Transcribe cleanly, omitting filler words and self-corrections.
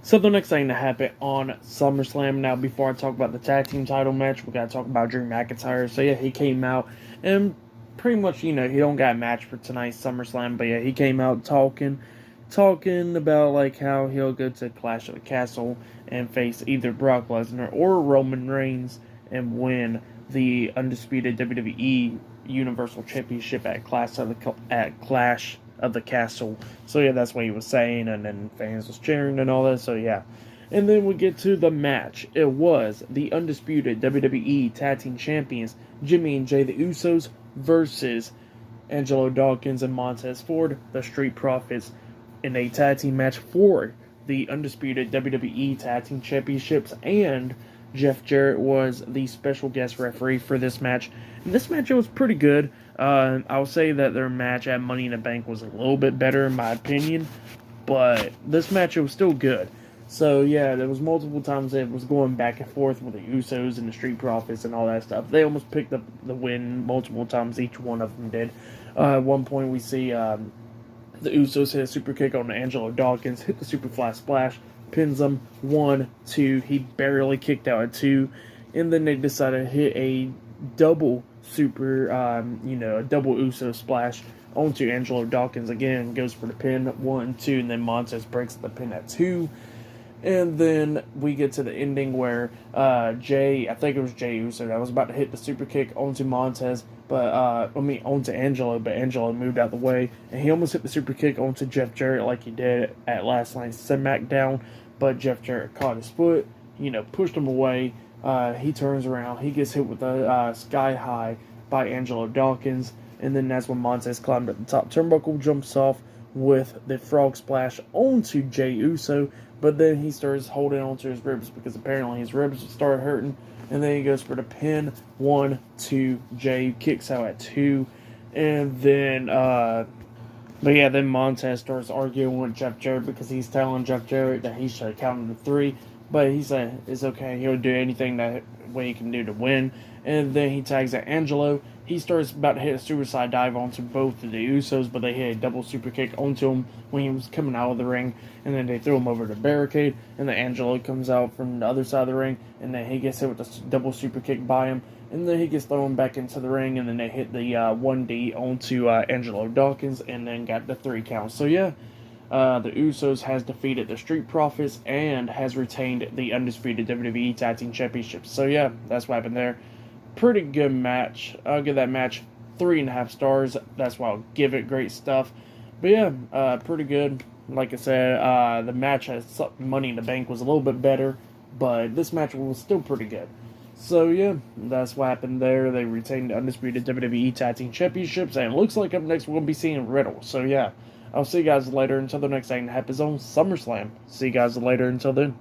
So the next thing to happen on SummerSlam. Now, before I talk about the tag team title match, we gotta talk about Drew McIntyre. So yeah, he came out and pretty much, he don't got a match for tonight's SummerSlam, but yeah, he came out talking about like how he'll go to Clash of the Castle and face either Brock Lesnar or Roman Reigns and win the undisputed WWE Universal Championship at Clash of the Castle. So yeah, that's what he was saying, and then fans was cheering and all that. So yeah, and then we get to the match. It was the undisputed WWE Tag Team Champions Jimmy and Jay the Usos versus Angelo, Dawkins, and Montez Ford, the Street Profits, in a tag team match for the undisputed WWE Tag Team Championships. And Jeff Jarrett was the special guest referee for this match. And this match, it was pretty good. I'll say that their match at Money in the Bank was a little bit better in my opinion, but this match, it was still good. So yeah, there was multiple times it was going back and forth with the Usos and the Street Profits and all that stuff. They almost picked up the win multiple times, each one of them did. At one point we see the Usos hit a super kick on Angelo Dawkins, hit the Superfly Splash, pins him 1, 2. He barely kicked out at 2, and then they decided to hit a double a double Uso splash onto Angelo Dawkins again. Goes for the pin 1, 2, and then Montez breaks the pin at 2. And then we get to the ending where I think it was Jay Uso that was about to hit the super kick onto Montez, onto Angelo, but Angelo moved out the way, and he almost hit the super kick onto Jeff Jarrett like he did at last night's SmackDown, but Jeff Jarrett caught his foot, pushed him away. He turns around, he gets hit with a sky high by Angelo Dawkins, and then that's when Montez climbed at the top turnbuckle, jumps off with the frog splash onto Jay Uso, but then he starts holding onto his ribs because apparently his ribs start hurting, and then he goes for the pin 1, 2. Jay kicks out at 2, and then then Montez starts arguing with Jeff Jarrett because he's telling Jeff Jarrett that he should count to 3, but he said it's okay, he'll do anything that way he can do to win. And then he tags at Angelo. He starts about to hit a suicide dive onto both of the Usos, but they hit a double super kick onto him when he was coming out of the ring, and then they threw him over the barricade, and then Angelo comes out from the other side of the ring, and then he gets hit with a double super kick by him, and then he gets thrown back into the ring, and then they hit the 1D onto Angelo Dawkins, and then got the 3 count. So yeah, the Usos has defeated the Street Profits and has retained the undisputed WWE Tag Team Championships. So yeah, that's what happened there. Pretty good match. I'll give that match 3.5 stars. That's why I'll give it. Great stuff. But yeah, pretty good. Like I said, the match at Money in the Bank was a little bit better, but this match was still pretty good. So yeah, that's what happened there. They retained the undisputed WWE Tag Team Championships, and it looks like up next we'll be seeing Riddle. So yeah, I'll see you guys later until the next thing that happens on SummerSlam. See you guys later until then.